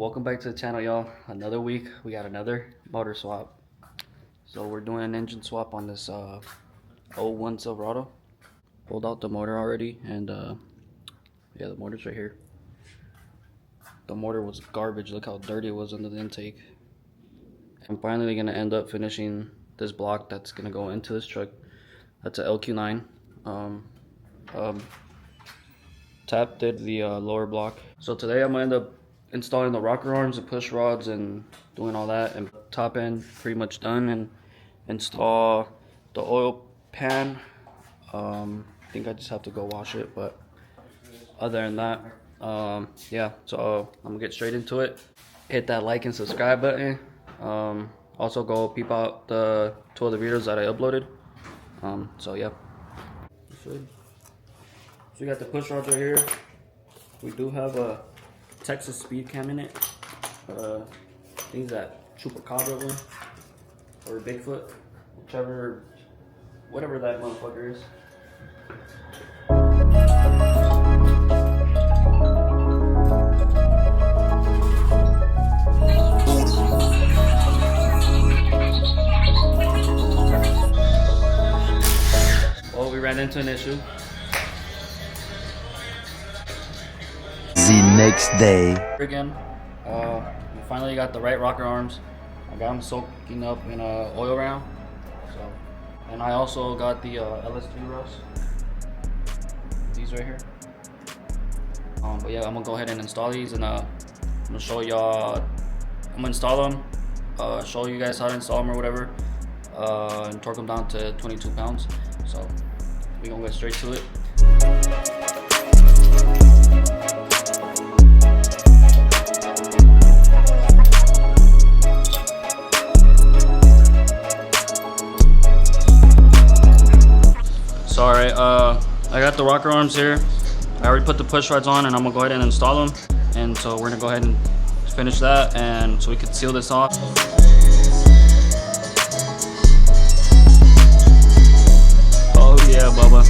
Welcome back to the channel, y'all. Another week, we got another motor swap. So we're doing an engine swap on this '01 Silverado. Pulled out the motor already, and yeah, the motor's right here. The motor was garbage. Look how dirty it was under the intake. I'm finally gonna end up finishing this block that's gonna go into this truck. That's a LQ9. Tap did the lower block. So today I'm gonna end up installing the rocker arms and push rods and doing all that, and top end pretty much done, and install the oil pan. I think I just have to go wash it, but other than that, yeah, so I'm gonna get straight into it. Hit that like and subscribe button. Also go peep out the 2 other videos that I uploaded. So yeah, so we got the push rods right here. We do have a Texas speed cam in it. Things that Chupacabra one or Bigfoot, whatever that motherfucker is. Well, we ran into an issue. The next day. Again, we finally got the right rocker arms. I got them soaking up in a oil round. So, and I also got the LS3 rust. These right here. But yeah, I'm gonna go ahead and install these, and I'm gonna show y'all. I'm gonna install them, show you guys how to install them or whatever, and torque them down to 22 pounds. So we gonna get straight to it. Sorry, I got the rocker arms here. I already put the push rods on, and I'm gonna go ahead and install them. And so we're gonna go ahead and finish that, and so we can seal this off. Oh yeah, Bubba.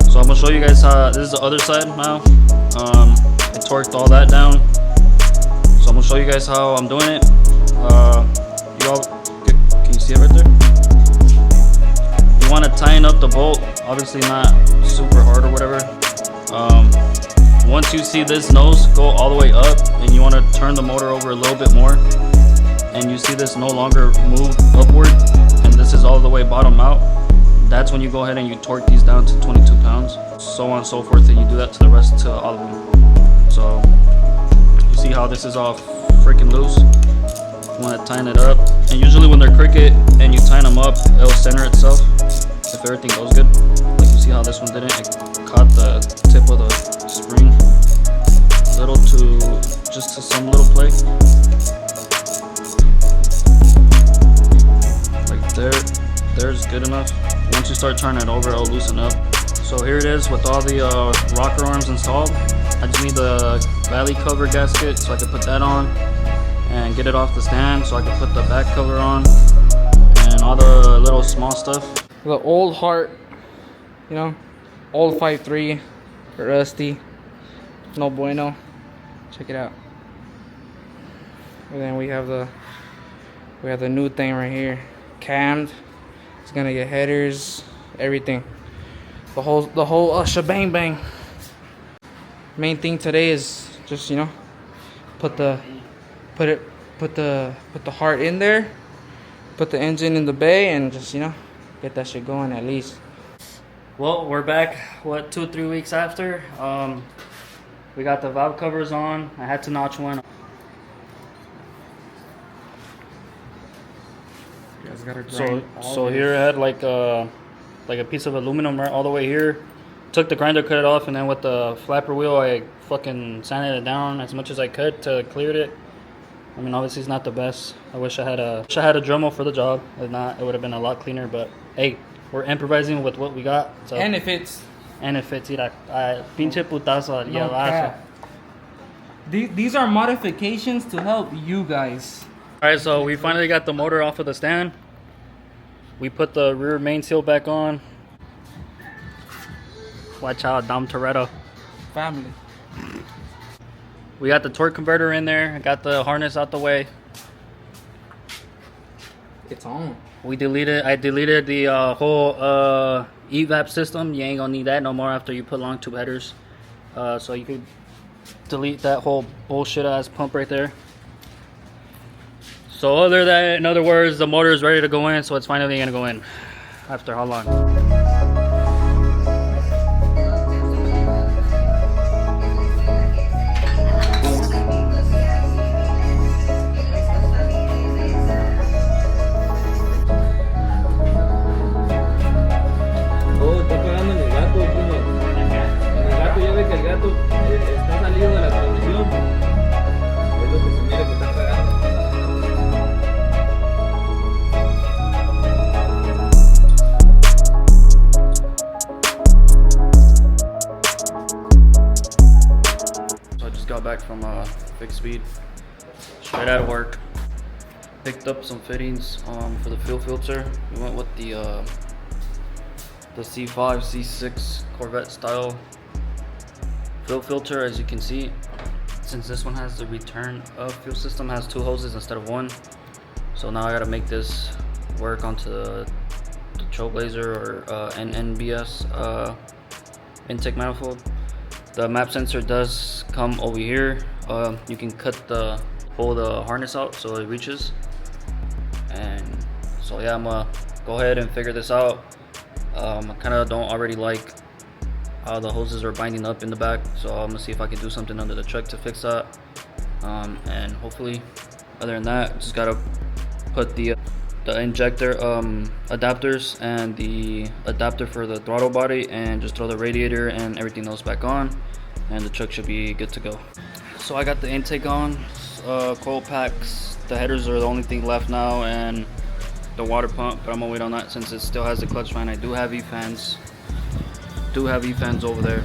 So I'm gonna show you guys how this is the other side now. I torqued all that down. So I'm gonna show you guys how I'm doing it. You all can you see it right there? You want to tighten up the bolt, obviously not super hard or whatever. Once you see this nose go all the way up, and you want to turn the motor over a little bit more, and you see this no longer move upward, and this is all the way bottom out, that's when you go ahead and you torque these down to 22 pounds, so on and so forth, and you do that to the rest, to all of them. So you see how this is all freaking loose. You want to tighten it up, and usually when they're crooked and you tighten them up, it'll center itself if everything goes good. Like you see how this one didn't. It caught the tip of the spring little to just to some little play, like there's good enough. Once you start turning it over, it'll loosen up. So here it is with all the rocker arms installed. I just need the valley cover gasket so I can put that on and get it off the stand, so I can put the back cover on and all the little small stuff. The old heart, you know, old 5.3, rusty, no bueno. Check it out. And then we have the new thing right here, cammed. It's gonna get headers, everything, the whole shebang bang. Main thing today is just, you know, put the heart in there, put the engine in the bay, and just, you know, get that shit going at least. Well, we're back, what, 2 or 3 weeks after. We got the valve covers on. I had to notch one. So here I had like a piece of aluminum right all the way here. Took the grinder, cut it off, and then with the flapper wheel I fucking sanded it down as much as I could to clear it. I mean, obviously it's not the best. I wish I had a Dremel for the job. If not, it would have been a lot cleaner. But hey, we're improvising with what we got. So. And if it's Mira, pinche putazo, no cap. These are modifications to help you guys. Alright, so we finally got the motor off of the stand. We put the rear main seal back on. Watch out, Dom Toretto. Family. We got the torque converter in there. I got the harness out the way. It's on. I deleted the whole evap system. You ain't gonna need that no more after you put long tube headers. So you could delete that whole bullshit ass pump right there. So in other words, the motor is ready to go in, so it's finally gonna go in. After how long? Got back from fixed speed, straight out of work. Picked up some fittings for the fuel filter. We went with the C5 C6 Corvette style fuel filter. As you can see, since this one has the return of fuel system, has 2 hoses instead of 1, so now I gotta make this work onto the Trailblazer or NBS intake manifold. The map sensor does come over here. You can pull the harness out so it reaches. And so yeah, I'm gonna go ahead and figure this out. I kind of don't already like how the hoses are binding up in the back, so I'm gonna see if I can do something under the truck to fix that. And hopefully, other than that, just gotta put the injector adapters and the adapter for the throttle body, and just throw the radiator and everything else back on, and the truck should be good to go. So I got the intake on, coil packs, the headers are the only thing left now, and the water pump, but I'm gonna wait on that since it still has the clutch fan. I do have E-fans over there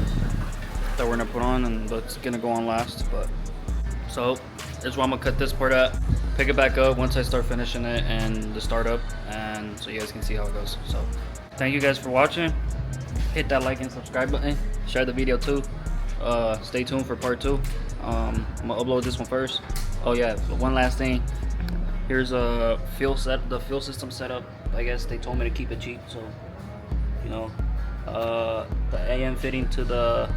that we're gonna put on, and that's gonna go on last. But so that's where I'm gonna cut this part at, pick it back up once I start finishing it and the startup, and so you guys can see how it goes. So thank you guys for watching. Hit that like and subscribe button, share the video too. Stay tuned for part 2. I'm gonna upload this one first. Oh yeah, one last thing, here's a the fuel system setup. I guess they told me to keep it cheap, so you know, the AM fitting to the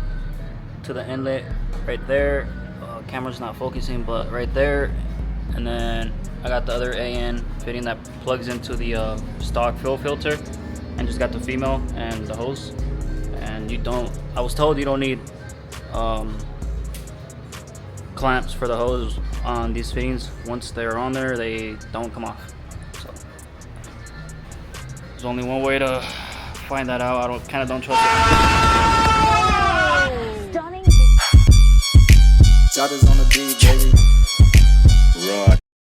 inlet right there. Camera's not focusing, but right there. And then I got the other AN fitting that plugs into the stock fuel filter, and just got the female and the hose. And I was told you don't need clamps for the hose on these fittings. Once they're on there, they don't come off. So there's only one way to find that out. I kind of don't trust it. Stunning. Shot is on the beat, baby. Right.